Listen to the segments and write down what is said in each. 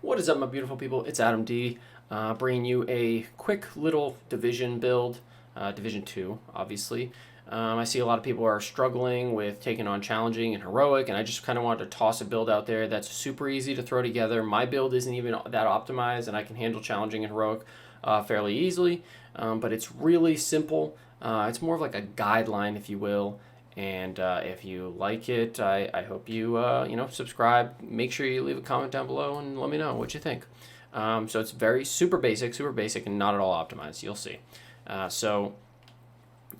What is up, my beautiful people? It's Adam D, bringing you a quick little division build, Division 2, obviously. I see a lot of people are struggling with taking on challenging and heroic, and I just kind of wanted to toss a build out there that's super easy to throw together. My build isn't even that optimized, and I can handle challenging and heroic fairly easily, but it's really simple. It's more of like a guideline, if you will. And if you like it, I hope you subscribe. Make sure you leave a comment down below and let me know what you think. So it's very super basic, and not at all optimized. You'll see. So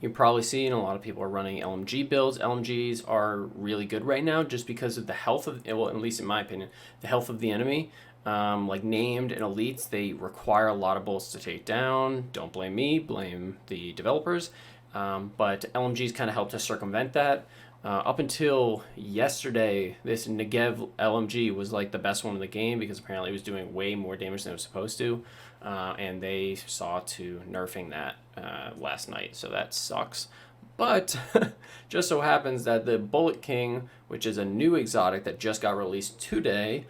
you've probably seen a lot of people are running LMG builds. LMGs are really good right now just because of the health of, well, at least in my opinion, the health of the enemy. Like named and elites, they require a lot of bullets to take down. Don't blame me, blame the developers. But LMGs kind of helped to circumvent that. Up until yesterday, this Negev LMG was like the best one in the game because apparently it was doing way more damage than it was supposed to. And they saw to nerfing that last night, so that sucks. But just so happens that the Bullet King, which is a new exotic that just got released today,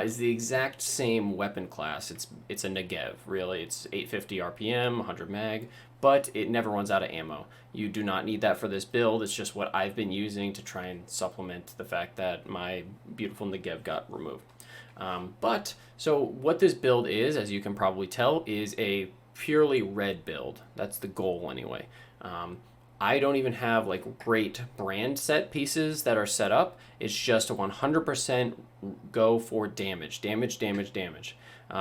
is the exact same weapon class. It's a Negev, really. It's 850 RPM, 100 mag, but it never runs out of ammo. You do not need that for this build. It's just what I've been using to try and supplement the fact that my beautiful Negev got removed. So what this build is, as you can probably tell, is a purely red build. That's the goal anyway. I don't even have like great brand set pieces that are set up. It's just a 100% go for damage,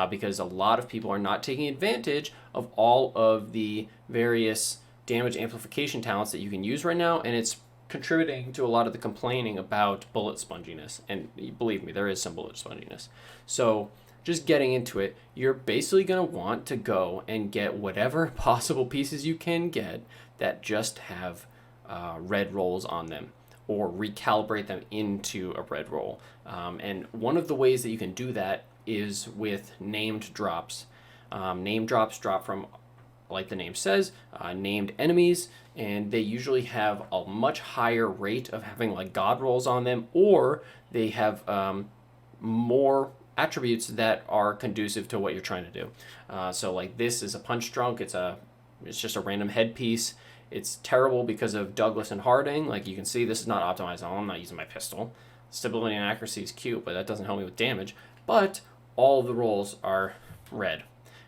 because a lot of people are not taking advantage of all of the various damage amplification talents that you can use right now, and it's contributing to a lot of the complaining about bullet sponginess. And believe me, there is some bullet sponginess. So just getting into it, you're basically going to want to go and get whatever possible pieces you can get that just have red rolls on them, or recalibrate them into a red roll. And one of the ways that you can do that is with named drops. Name drops drop from, like the name says, named enemies, and they usually have a much higher rate of having like god rolls on them, or they have more attributes that are conducive to what you're trying to do. So like this is a punch drunk. It's just a random headpiece. It's terrible because of Douglas and Harding. Like you can see, this is not optimized at all. I'm not using my pistol. Stability and accuracy is cute, but that doesn't help me with damage. But all of the rolls are red.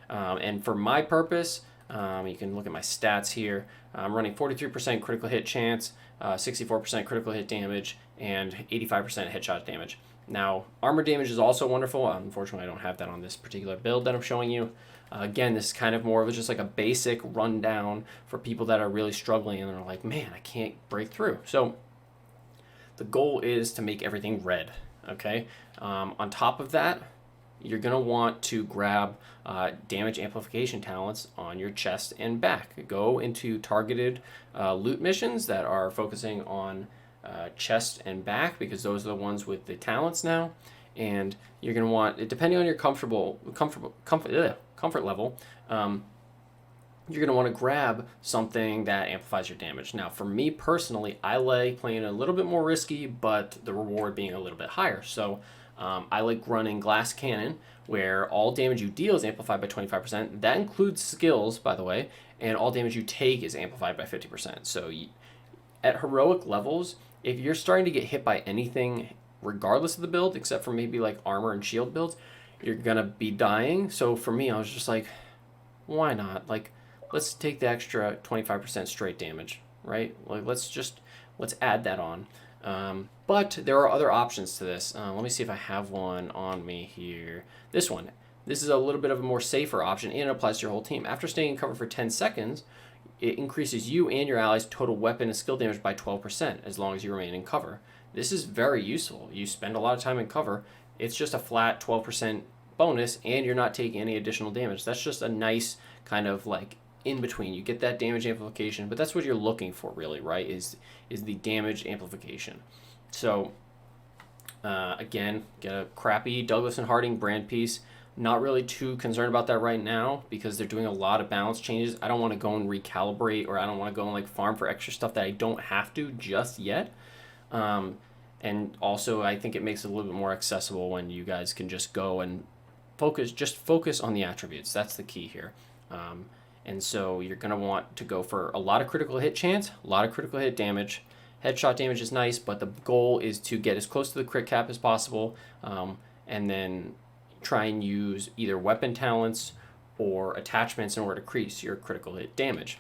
And for my purpose, you can look at my stats here. I'm running 43% critical hit chance, 64% critical hit damage, and 85% headshot damage. Now, armor damage is also wonderful. Unfortunately, I don't have that on this particular build that I'm showing you. Again, this is kind of more of just like a basic rundown for people that are really struggling and they're like, man, I can't break through. So the goal is to make everything red, okay? On top of that, you're going to want to grab damage amplification talents on your chest and back. Go into targeted loot missions that are focusing on chest and back, because those are the ones with the talents now. And you're going to want, depending on your comfort level, you're going to want to grab something that amplifies your damage. Now, for me personally, I like playing a little bit more risky, but the reward being a little bit higher. So I like running Glass Cannon, where all damage you deal is amplified by 25%. That includes skills, by the way, and all damage you take is amplified by 50%. So at heroic levels, if you're starting to get hit by anything, regardless of the build, except for maybe like armor and shield builds, you're going to be dying. So for me, I was just like, why not? Like, let's take the extra 25% straight damage, right? Like, let's add that on. But there are other options to this. Let me see if I have one on me here. This one. This is a little bit of a more safer option, and it applies to your whole team. After staying in cover for 10 seconds, it increases you and your allies' total weapon and skill damage by 12% as long as you remain in cover. This is very useful. You spend a lot of time in cover. It's just a flat 12% bonus, and you're not taking any additional damage. That's just a nice kind of like in between. You get that damage amplification, but that's what you're looking for, really, right? Is the damage amplification. So again, get a crappy Douglas and Harding brand piece. Not really too concerned about that right now because they're doing a lot of balance changes. I don't want to go and recalibrate, or I don't want to go and like farm for extra stuff that I don't have to just yet. And also, I think it makes it a little bit more accessible when you guys can just go and focus on the attributes. That's the key here. And so you're going to want to go for a lot of critical hit chance, a lot of critical hit damage. Headshot damage is nice, but the goal is to get as close to the crit cap as possible, and then try and use either weapon talents or attachments in order to increase your critical hit damage.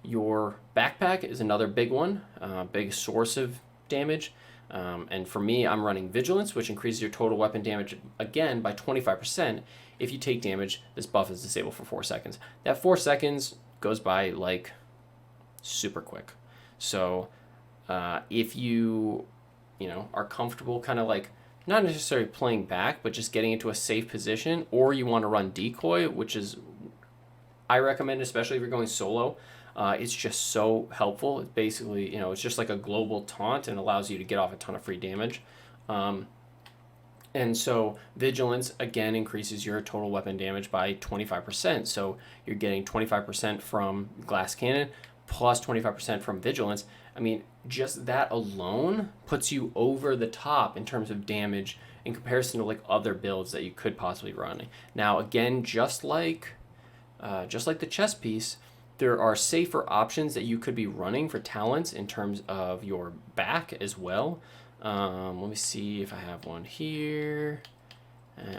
Your backpack is another big one, big source of damage. And for me, I'm running vigilance, which increases your total weapon damage again by 25%. If you take damage, this buff is disabled for 4 seconds. That 4 seconds goes by like super quick. So if you are comfortable kind of like not necessarily playing back, but just getting into a safe position, or you want to run decoy, which is I recommend, especially if you're going solo. It's just so helpful. It's basically, it's just like a global taunt and allows you to get off a ton of free damage. And so vigilance, again, increases your total weapon damage by 25%. So you're getting 25% from glass cannon plus 25% from vigilance. I mean, just that alone puts you over the top in terms of damage in comparison to like other builds that you could possibly run. Now, again, just like the chess piece, there are safer options that you could be running for talents in terms of your back as well. Let me see if I have one here.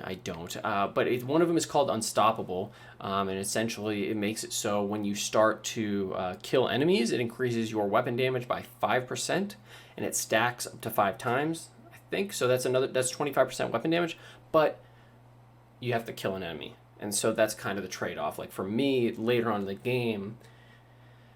I don't. But one of them is called Unstoppable, and essentially it makes it so when you start to kill enemies, it increases your weapon damage by 5%, and it stacks up to 5 times, I think. So that's 25% weapon damage, but you have to kill an enemy. And so that's kind of the trade-off. Like for me, later on in the game,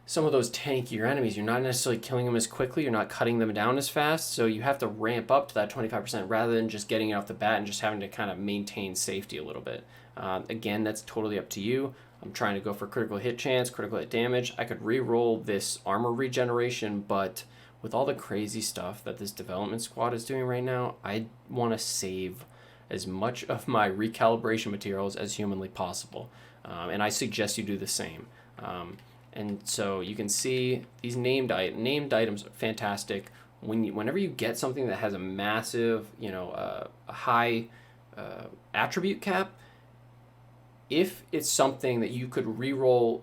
some of those tankier enemies, you're not necessarily killing them as quickly, you're not cutting them down as fast, so you have to ramp up to that 25% rather than just getting it off the bat and just having to kind of maintain safety a little bit. Again, that's totally up to you. I'm trying to go for critical hit chance, critical hit damage. I could re-roll this armor regeneration, but with all the crazy stuff that this development squad is doing right now, I want to save as much of my recalibration materials as humanly possible. And I suggest you do the same. And so you can see these named items are fantastic. Whenever you get something that has a massive, a high attribute cap, if it's something that you could re-roll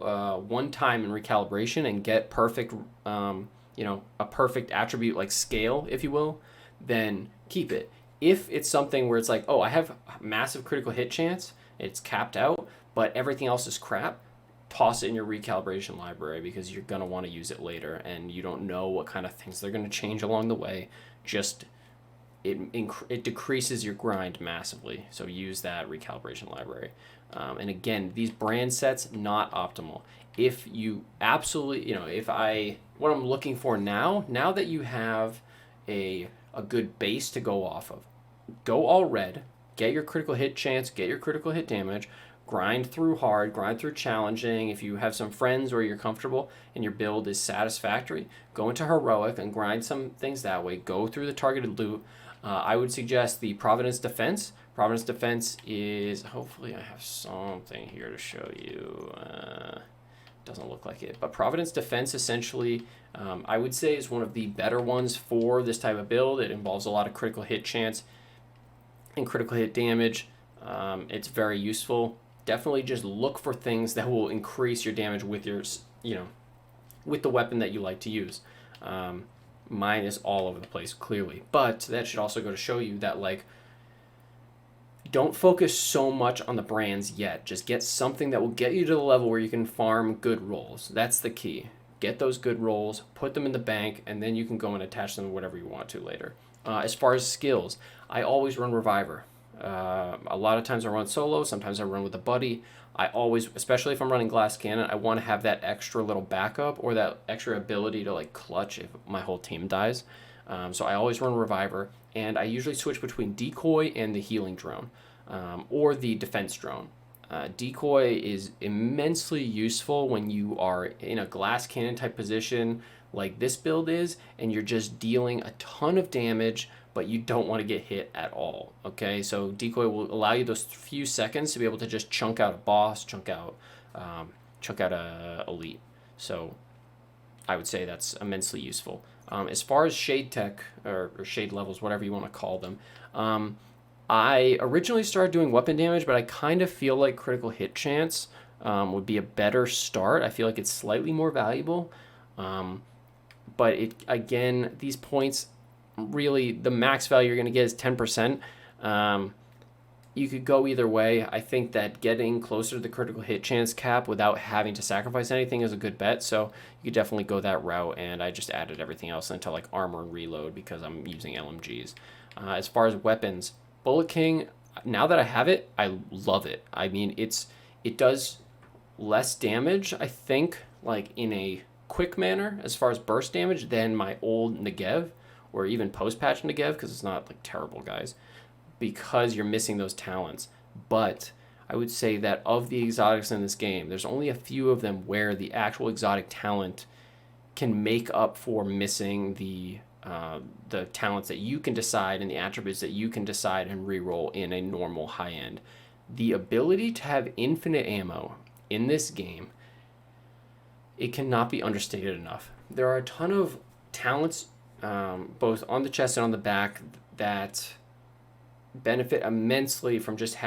one time in recalibration and get perfect, a perfect attribute like scale, if you will, then keep it. If it's something where it's like, oh, I have massive critical hit chance, it's capped out, but everything else is crap, toss it in your recalibration library because you're going to want to use it later and you don't know what kind of things they're going to change along the way. Just it decreases your grind massively, so use that recalibration library. And again, these brand sets, not optimal. If you absolutely, what I'm looking for now that you have a good base to go off of, go all red, get your critical hit chance, get your critical hit damage, grind through hard, grind through challenging. If you have some friends where you're comfortable and your build is satisfactory, go into heroic and grind some things that way. Go through the targeted loot. I would suggest the Providence Defense. Providence Defense is, hopefully I have something here to show you. Doesn't look like it, but Providence Defense essentially, I would say, is one of the better ones for this type of build. It involves a lot of critical hit chance and critical hit damage. It's very useful. Definitely just look for things that will increase your damage with your, with the weapon that you like to use. Mine is all over the place, clearly, but that should also go to show you that, like, don't focus so much on the brands yet. Just get something that will get you to the level where you can farm good rolls. That's the key. Get those good rolls, put them in the bank, and then you can go and attach them to whatever you want to later. As far as skills, I always run Reviver. A lot of times I run solo, sometimes I run with a buddy. I always, especially if I'm running Glass Cannon, I want to have that extra little backup or that extra ability to like clutch if my whole team dies. So I always run Reviver, and I usually switch between Decoy and the Healing Drone, or the Defense Drone. Decoy is immensely useful when you are in a Glass Cannon type position like this build is, and you're just dealing a ton of damage, but you don't want to get hit at all, okay? So Decoy will allow you those few seconds to be able to just chunk out a boss, chunk out a elite. So I would say that's immensely useful. As far as shade tech, or shade levels, whatever you want to call them, I originally started doing weapon damage, but I kind of feel like critical hit chance would be a better start. I feel like it's slightly more valuable. Um, but it again, these points, really, the max value you're going to get is 10%. You could go either way. I think that getting closer to the critical hit chance cap without having to sacrifice anything is a good bet. So you could definitely go that route. And I just added everything else into like armor and reload because I'm using LMGs. As far as weapons, Bullet King, now that I have it, I love it. I mean, it does less damage, I think, like in a quick manner as far as burst damage than my old Negev or even post-patch Negev, because it's not like terrible, guys, because you're missing those talents. But I would say that of the exotics in this game, there's only a few of them where the actual exotic talent can make up for missing the talents that you can decide and the attributes that you can decide and reroll in a normal high end. The ability to have infinite ammo in this game, it cannot be understated enough. There are a ton of talents, both on the chest and on the back, that benefit immensely from just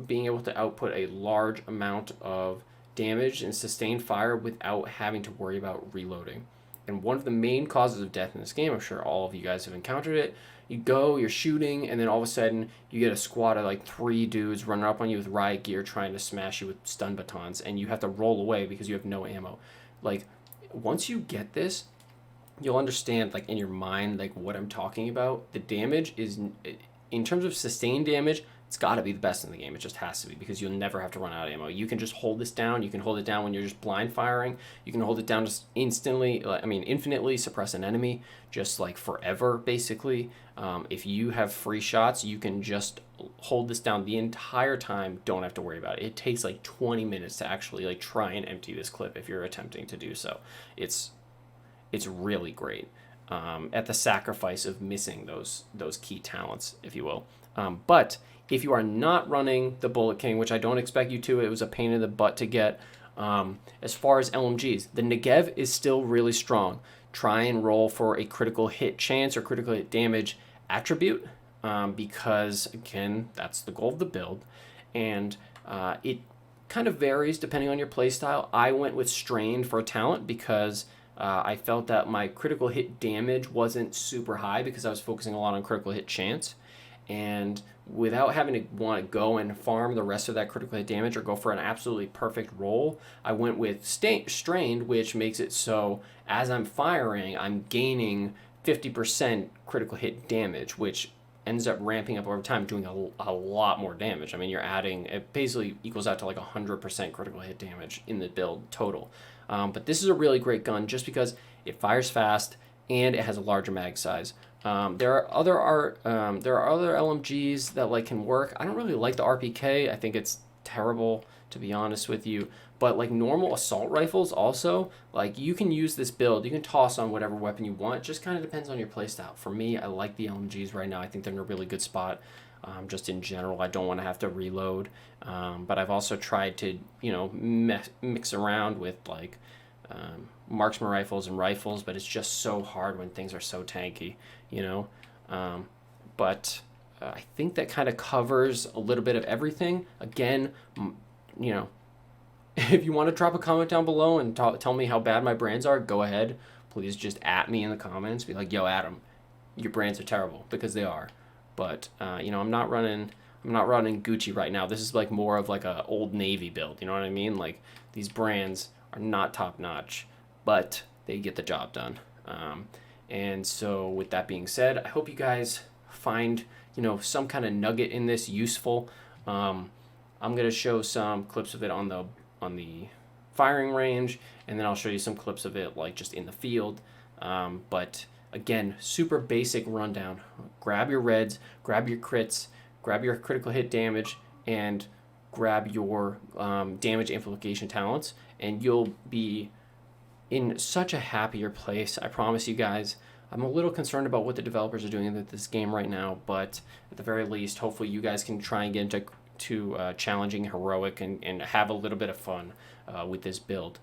being able to output a large amount of damage and sustained fire without having to worry about reloading. And one of the main causes of death in this game, I'm sure all of you guys have encountered it, you're shooting, and then all of a sudden you get a squad of like 3 dudes running up on you with riot gear trying to smash you with stun batons, and you have to roll away because you have no ammo. Like, once you get this, you'll understand, like, in your mind, like, what I'm talking about. The damage is, in terms of sustained damage, it's got to be the best in the game. It just has to be, because you'll never have to run out of ammo. You can just hold this down. You can hold it down when you're just blind firing. You can hold it down just infinitely suppress an enemy, just like forever, basically. If you have free shots, you can just hold this down the entire time. Don't have to worry about it. It takes like 20 minutes to actually like try and empty this clip if you're attempting to do so. It's really great, at the sacrifice of missing those key talents, if you will. But if you are not running the Bullet King, which I don't expect you to, it was a pain in the butt to get. As far as LMGs, the Negev is still really strong. Try and roll for a critical hit chance or critical hit damage attribute, because, again, that's the goal of the build. And it kind of varies depending on your playstyle. I went with Strained for a talent because I felt that my critical hit damage wasn't super high because I was focusing a lot on critical hit chance. And without having to want to go and farm the rest of that critical hit damage or go for an absolutely perfect roll, I went with Strained, which makes it so as I'm firing, I'm gaining 50% critical hit damage, which ends up ramping up over time, doing a lot more damage. I mean, it basically equals out to like 100% critical hit damage in the build total. But this is a really great gun just because it fires fast and it has a larger mag size. There are other LMGs that like can work. I don't really like the RPK. I think it's terrible, to be honest with you. But like normal assault rifles also, like you can use this build. You can toss on whatever weapon you want. It just kind of depends on your playstyle. For me, I like the LMGs right now. I think they're in a really good spot. Just in general, I don't want to have to reload. But I've also tried to, mix around with like marksman rifles and rifles, but it's just so hard when things are so tanky, But I think that kind of covers a little bit of everything. Again, if you want to drop a comment down below and tell me how bad my brands are, go ahead. Please just at me in the comments. Be like, yo, Adam, your brands are terrible, because they are. But I'm not running Gucci right now. This is like more of like a Old Navy build. You know what I mean? Like, these brands are not top notch, but they get the job done. And so with that being said, I hope you guys find some kind of nugget in this useful. I'm gonna show some clips of it on the firing range, and then I'll show you some clips of it like just in the field. But again, super basic rundown. Grab your reds, grab your crits, grab your critical hit damage, and grab your damage amplification talents, and you'll be in such a happier place. I promise you guys. I'm a little concerned about what the developers are doing with this game right now, but at the very least, hopefully you guys can try and get into challenging heroic and have a little bit of fun with this build.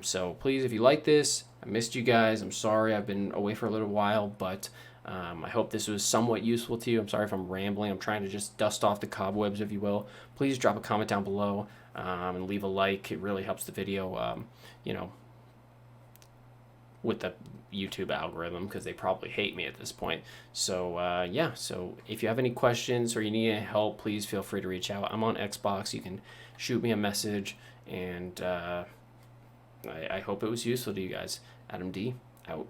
So please, if you like this, I missed you guys. I'm sorry I've been away for a little while, but I hope this was somewhat useful to you. I'm sorry if I'm rambling. I'm trying to just dust off the cobwebs, if you will. Please drop a comment down below and leave a like. It really helps the video, you know, with the YouTube algorithm, because they probably hate me at this point. So yeah, so if you have any questions or you need any help, please feel free to reach out. I'm on Xbox. You can shoot me a message, and I hope it was useful to you guys. Adam D, out.